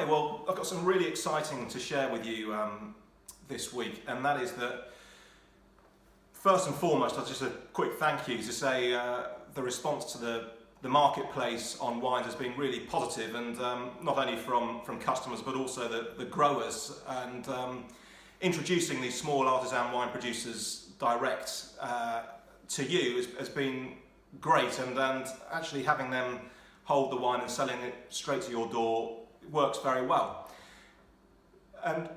Hi, well, I've got some really exciting to share with you this week, and that is that first and foremost, just a quick thank you to say the response to the marketplace on wines has been really positive, and not only from customers but also the growers, and introducing these small artisan wine producers direct to you has been great, and actually having them hold the wine and selling it straight to your door works very well. And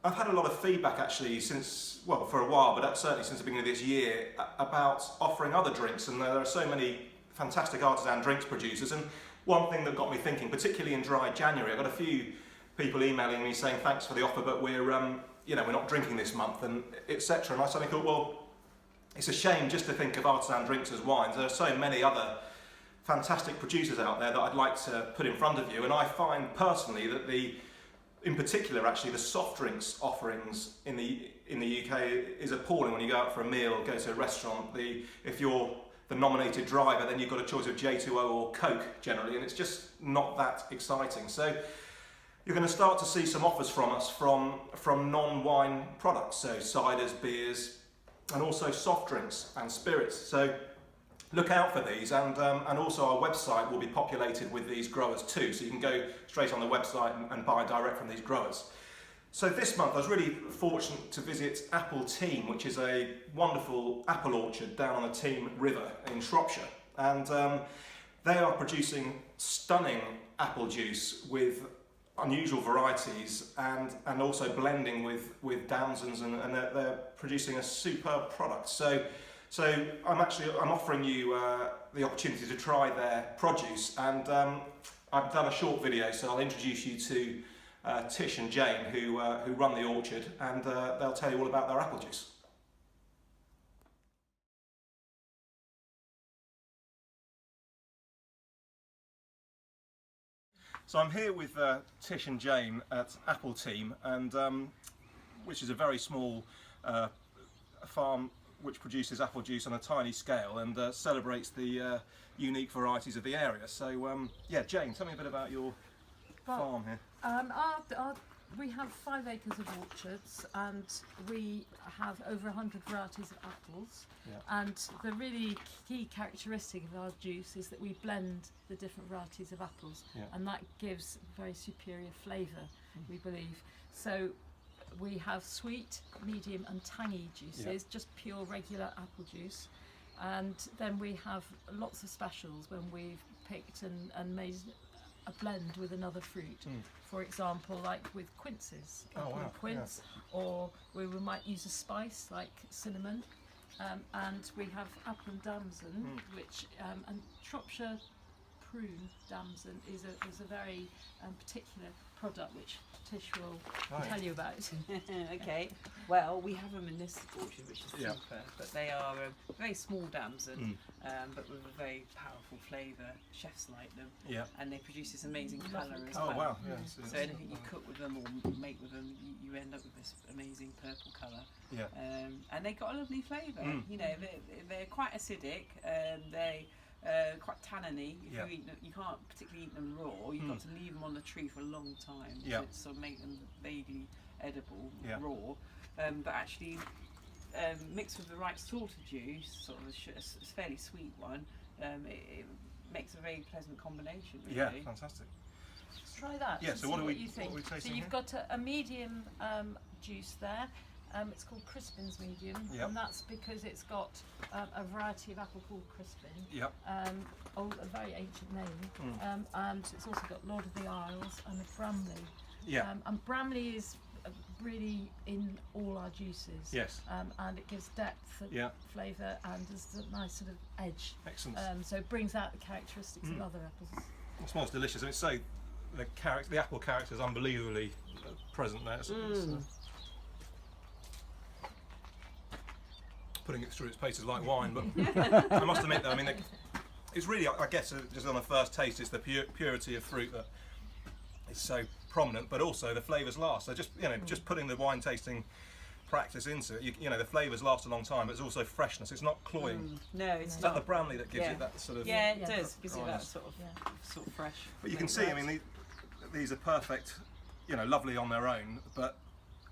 I've had a lot of feedback actually since, well, for a while, but certainly since the beginning of this year, about offering other drinks, and there are so many fantastic artisan drinks producers. And one thing that got me thinking, particularly in dry January, I got a few people emailing me saying thanks for the offer, but we're not drinking this month, and etc. And I suddenly thought, well, it's a shame just to think of artisan drinks as wines. There are so many other fantastic producers out there that I'd like to put in front of you, and I find personally that in particular actually the soft drinks offerings in the UK is appalling. When you go out for a meal or go to a restaurant, if you're the nominated driver, then you've got a choice of J2O or Coke generally, and it's just not that exciting. So you're going to start to see some offers from us from non-wine products, so ciders, beers, and also soft drinks and spirits. So look out for these, and also our website will be populated with these growers too, so you can go straight on the website and buy direct from these growers. So this month I was really fortunate to visit Apple Teme, which is a wonderful apple orchard down on the Teme River in Shropshire, and they are producing stunning apple juice with unusual varieties, and also blending with damsons, and they're producing a superb product. So I'm offering you the opportunity to try their produce, and I've done a short video, so I'll introduce you to Tish and Jane, who run the orchard, and they'll tell you all about their apple juice. So I'm here with Tish and Jane at Apple Teme, and which is a very small farm which produces apple juice on a tiny scale, and celebrates the unique varieties of the area. So yeah, Jane, tell me a bit about your farm here. We have 5 acres of orchards, and we have over 100 varieties of apples. Yeah. And the really key characteristic of our juice is that we blend the different varieties of apples, yeah, and that gives very superior flavour, we believe. So we have sweet, medium and tangy juices, yeah, just pure regular apple juice, and then we have lots of specials when we've picked and made a blend with another fruit. For example, like with quinces, quince, yeah, or we might use a spice like cinnamon, and we have apple and damson, which and Shropshire prune damson is a very particular product which Tish will tell you about. Okay, well, we have them in this orchard, which is super, but they are a very small damson, but with a very powerful flavour. Chefs like them, and they produce this amazing colour as well. Oh wow! Yeah, so anything you cook with them or make with them, you end up with this amazing purple colour. Yeah. And they got a lovely flavour. You know, they're quite acidic. They quite tanniny. If you eat them, you can't particularly eat them raw. You've got to leave them on the tree for a long time to sort of make them vaguely edible raw. But actually, mixed with the right sort of juice, sort of a fairly sweet one, it makes a very pleasant combination. Really. Yeah, fantastic. Let's try that. Yeah. So what you think? So you've got a medium juice there. It's called Crispin's Medium, and that's because it's got a variety of apple called Crispin, a very ancient name, and it's also got Lord of the Isles and a Bramley. And Bramley is really in all our juices, and it gives depth and flavour, and there's a nice sort of edge. Excellent. So it brings out the characteristics of other apples. It smells delicious. I mean, so the apple character is unbelievably present there. Putting it through its paces like wine, but I must admit though, I mean, it's really, I guess, just on the first taste, it's the purity of fruit that is so prominent, but also the flavours last. So just putting the wine tasting practice into it, the flavours last a long time, but it's also freshness. It's not cloying. No, it's not. Is that the Bramley that gives it that sort of? Yeah, it does. Gives it that sort of fresh. But you can see, I mean, these are perfect lovely on their own, but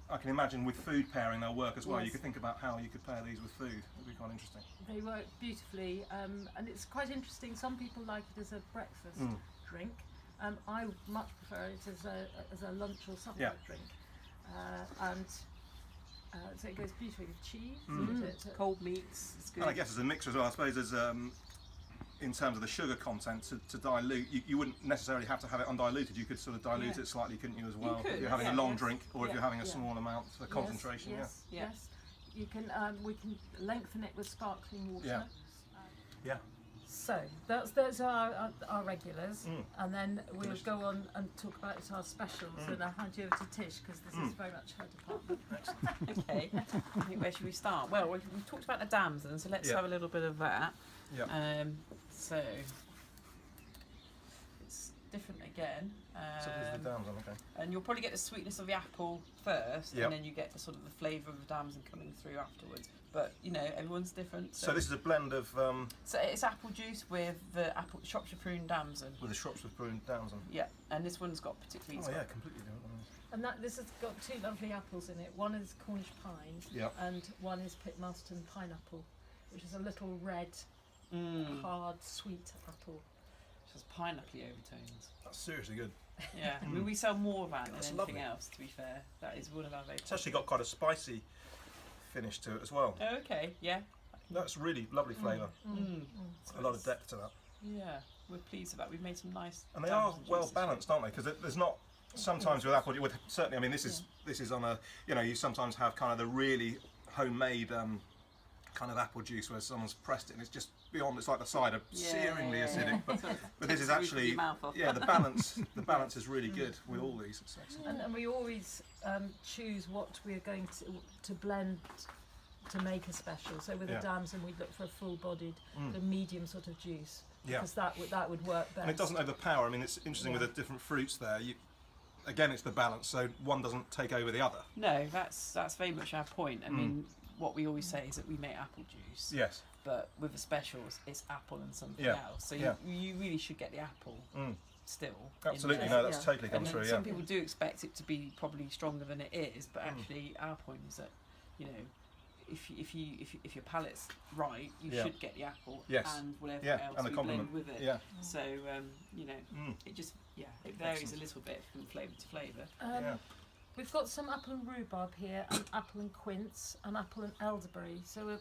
I can imagine with food pairing they'll work as well. Yes. You could think about how you could pair these with food. It'd be quite interesting. They work beautifully, and it's quite interesting. Some people like it as a breakfast drink. I much prefer it as a lunch or supper drink, and so it goes beautifully with cheese. Cold meats, it's good. And I guess as a mixer as well, I suppose as in terms of the sugar content to dilute, you wouldn't necessarily have to have it undiluted. You could sort of dilute it slightly, couldn't you, as well? You could, if you're having a long drink, or if you're having a Yeah. small amount for concentration. Yes. You can. We can lengthen it with sparkling water. Yeah. Yeah. So those are our regulars, and then we'll Delicious. go on and talk about our specials. And I'll hand you over to Tish because this is very much her department. Okay, I think where should we start? Well, we've talked about the damson, so let's have a little bit of that. Yeah. So it's different again. So this is the damson, okay. And you'll probably get the sweetness of the apple first, Yep. and then you get the sort of the flavour of the damson coming through afterwards. But everyone's different. So this is a blend of So it's apple juice with the Shropshire prune damson. with the Shropshire prune damson. Yeah, and this one's got particularly. Oh yeah, completely different. And this has got two lovely apples in it. One is Cornish pine, Yep. and one is Pitmarston pineapple, which is a little red, hard, sweet apple. Just pineapple overtones. That's seriously good. Yeah, I mean we sell more of that than That's anything lovely. else. To be fair, that is one of our favourites. It's actually got quite a spicy finish to it as well. Oh, okay, yeah. That's really lovely flavour. A lot of depth to that. Yeah, we're pleased with that. We've made some nice. And they are damson well juices. balanced, aren't they? Because there's not sometimes with apple. With certainly, I mean, this is on a you sometimes have kind of the really homemade kind of apple juice where someone's pressed it and it's just beyond. It's like the cider, searingly acidic. But this is actually the balance is really good with all these. It's excellent. And we always choose what we're going to blend to make a special. So with the damson, we'd look for a full-bodied, the medium sort of juice, because that would work best. And it doesn't overpower. I mean, it's interesting with the different fruits there. Again, it's the balance, so one doesn't take over the other. No, that's very much our point. I mean, what we always say is that we make apple juice. Yes. But with the specials, it's apple and something Yeah. else. So Yeah. you really should get the apple still. Absolutely, in no, there. that's totally come And then through. some Yeah. people do expect it to be probably stronger than it is, but actually our point is that if your palate's right, you should get the apple and whatever else and the we compliment. blend with it. Yeah. So it just it varies a little bit from flavour to flavour. We've got some apple and rhubarb here, and apple and quince, and apple and elderberry. So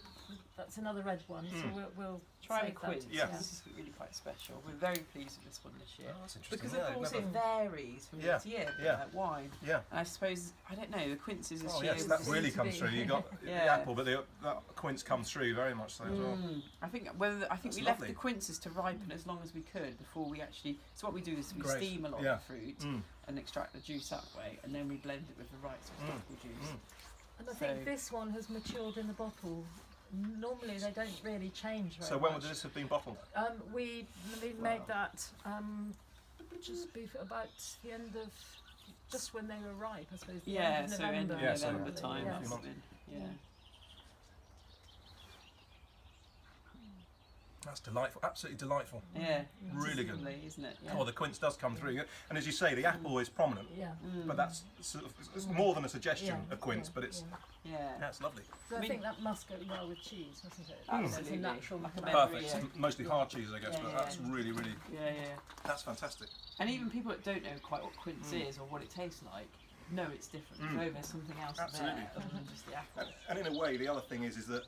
that's another red one. So we'll Try the save that. quince. Yeah. This is really quite special. We're very pleased with this one this year. Oh, that's interesting. Because of course it varies from year to year, like wine. Yeah. And I suppose I don't know the quinces this Oh year. yes, that was- really comes through. You got the apple, but that quince comes through very much so as well. I think That's we left lovely. the quinces to ripen as long as we could before we actually. So what we do is we Great. steam a lot Yeah. of the fruit and extract the juice that way, and then we blend it with the right sort of apple juice. And I think this one has matured in the bottle. Normally they don't really change very So when much. would this have been bottled? We made that just about the end of, just when they were ripe, I suppose. The Yeah, end of so end November. of Yeah, so November time. yeah. or something. Yeah. That's delightful, absolutely delightful. Yeah. Really good. Lovely, isn't it? Yeah. Oh, the quince does come through, and as you say, the apple is prominent, Yeah. but that's sort of, it's more than a suggestion Yeah, of quince, yeah, but it's Yeah. it's lovely. So I mean- think that must go well with cheese, mustn't it? Absolutely. It's a natural Like a blend. Very, Perfect. yeah. It's mostly hard cheese, I guess, Yeah, but yeah. that's really, really, Yeah. that's fantastic. And even people that don't know quite what quince is or what it tastes like, know it's different. So there's something else Absolutely. there other than just the apple. And in a way, the other thing is that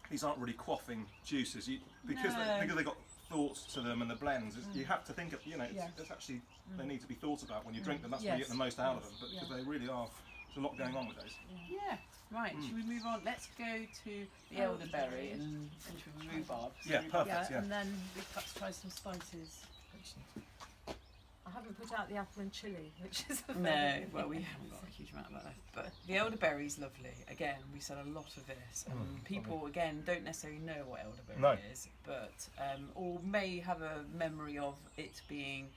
these aren't really quaffing juices because No. they've got thoughts to them and the blends. You have to think of it's actually they need to be thought about when you drink them. That's when you get the most out of them. But because they really are, there's a lot going on with those. Yeah. Right. Should we move on? Let's go to the elderberry and finish with the rhubarb. So Yeah, perfect. Yeah, Yeah. and then we perhaps try some spices. I haven't put out the apple and chilli, which is a No, favourite. well, we haven't got a huge amount of that left. But the elderberry's lovely. Again, we sell a lot of this. And people, again, don't necessarily know what elderberry is, but or may have a memory of it being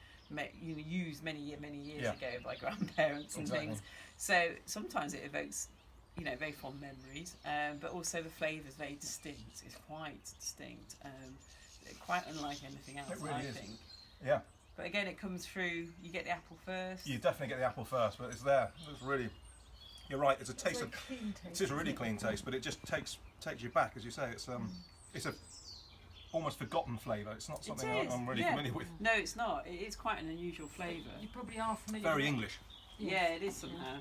used many years ago by grandparents and things. So sometimes it evokes, very fond memories, but also the flavour is very distinct. It's quite distinct, quite unlike anything else, It really I is. think. Yeah. But again, it comes through. You get the apple first. You definitely get the apple first, but it's there. It's really. You're right. It's a taste of. Clean taste, It's a really clean taste, but it just takes you back, as you say. It's a almost forgotten flavour. It's not something I'm really familiar with. No, it's not. It is quite an unusual flavour. You probably are familiar. Very with English. Yeah, it is somehow.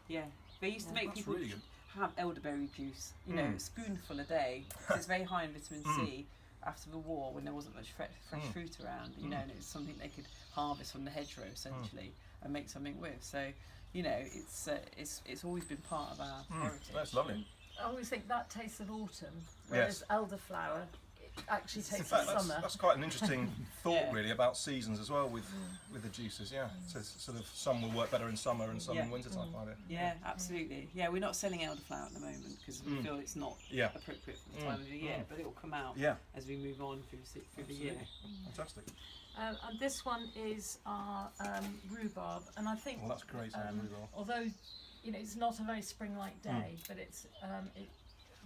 Yeah, they used to make people really good. have elderberry juice. You know, a spoonful a day. 'Cause it's very high in vitamin C. After the war, when there wasn't much fresh fruit around, you know, and it was something they could harvest from the hedgerow essentially and make something with. So, you know, it's always been part of our heritage. That's lovely. I always think that tastes of autumn, whereas elderflower it actually tastes In fact, of summer. that's quite an interesting thought, really, about seasons as well with the juices. Yeah, so sort of some will work better in summer and some in winter time. Yeah, absolutely. Yeah, we're not selling elderflower at the moment because we feel it's not appropriate for the time of the year, but it will come out as we move on through the year. Fantastic. And this one is our rhubarb, and I think. Well, that's great. Rhubarb. Although, you know, it's not a very spring-like day, but it's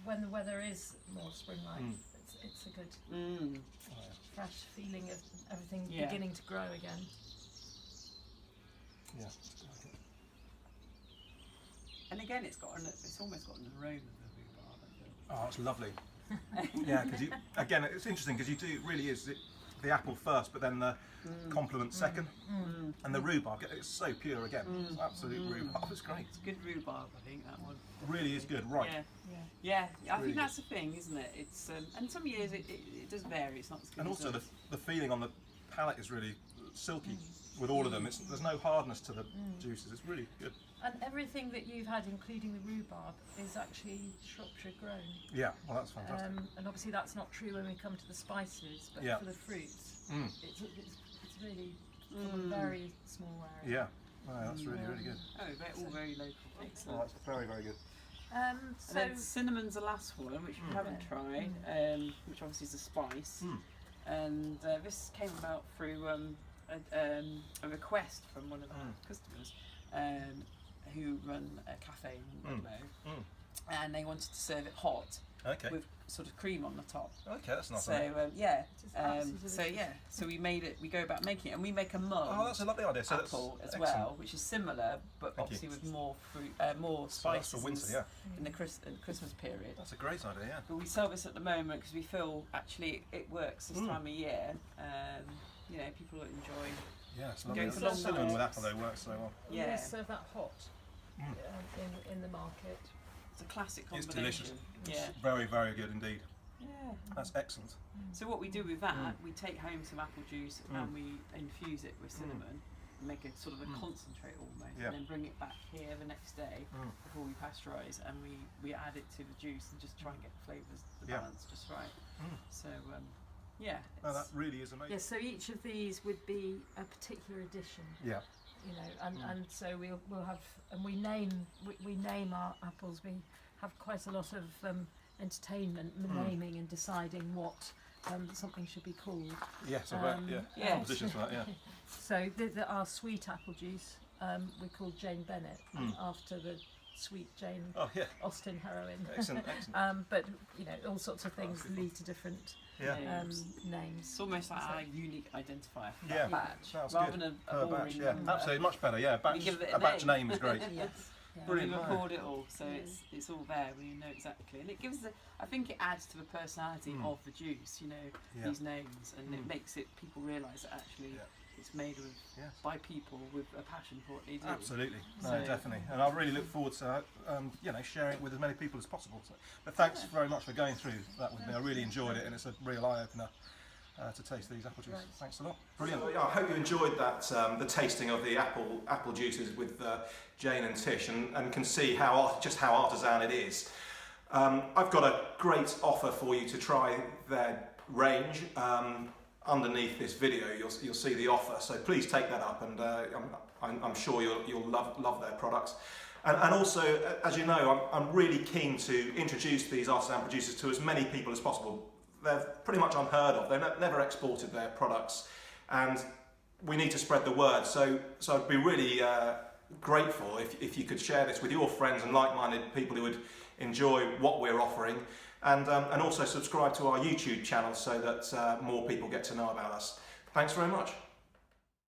when the weather is more spring-like, it's a good fresh feeling of everything beginning to grow again. Yeah. And again, it's almost got an aroma of the rhubarb. Oh, it's lovely. Yeah, because it's interesting because it really is the apple first, but then the complement second, and the rhubarb. It's so pure again. It's absolute rhubarb. It's great. It's good rhubarb, I think that one. It really is good. Right. Yeah. I really think that's the thing, isn't it? It's and some years it does vary. It's not as good. And as also the feeling on the palate is really silky with all of them. There's no hardness to the juices. It's really good. And everything that you've had, including the rhubarb, is actually Shropshire grown. Yeah, well, that's fantastic. And obviously that's not true when we come to the spices, but for the fruits, it's really from a very small area. Yeah, oh, that's really good. Oh, they're all very local. Excellent. Oh, that's very good. So then cinnamon's the last one, which we haven't tried, which obviously is a spice, and this came about through a request from one of our customers who run a cafe in Ludlow, and they wanted to serve it hot with sort of cream on the top. Okay, that's nice. So we made it. We go about making it, and we make a mug. Oh, that's a lovely idea. So apple as well, which is similar, but obviously with more fruit, more spices. So that's for winter, in the Christmas period. That's a great idea. Yeah. But we sell this at the moment because we feel actually it works this time of year. You know, people enjoy. Yeah, it's lovely. Cinnamon with apple though works so well. Yeah, we serve that hot in the market. It's a classic combination. It's delicious. Yeah. It's very good indeed. Yeah. That's excellent. So what we do with that, we take home some apple juice and we infuse it with cinnamon, make a sort of a concentrate almost, and then bring it back here the next day before we pasteurise, and we add it to the juice and just try and get the flavours, the balance just right. So No, that really is amazing. Yeah, so each of these would be a particular edition. Yeah. You know, and so we'll have, and we name our apples. We have quite a lot of entertainment, naming and deciding what something should be called. Yes, compositions for that. Yeah. So our sweet apple juice we call Jane Bennett after the sweet Jane Austen heroine. Excellent. But you know, all sorts of things lead to different names. It's almost like our unique identifier for that batch, rather than a boring number. Absolutely, much better. Yeah, a batch name is great. Brilliant. We record it all, so it's all there. We know exactly, and it gives I think it adds to the personality of the juice. You know, these names, and it makes people realise that actually. It's made by people with a passion for what they do. Absolutely, definitely, and I really look forward to sharing it with as many people as possible. So, but thanks very much for going through that with me. I really enjoyed it, and it's a real eye opener to taste these apple juices. Thanks a lot. Brilliant. I hope you enjoyed that the tasting of the apple juices with Jane and Tish, and can see just how artisan it is. I've got a great offer for you to try their range. Underneath this video you'll see the offer, so please take that up, and I'm sure you'll love their products. And also, as you know, I'm really keen to introduce these artisan producers to as many people as possible. They're pretty much unheard of. They've never exported their products, and we need to spread the word. So I'd be really grateful if you could share this with your friends and like-minded people who would enjoy what we're offering. And also subscribe to our YouTube channel so that more people get to know about us. Thanks very much.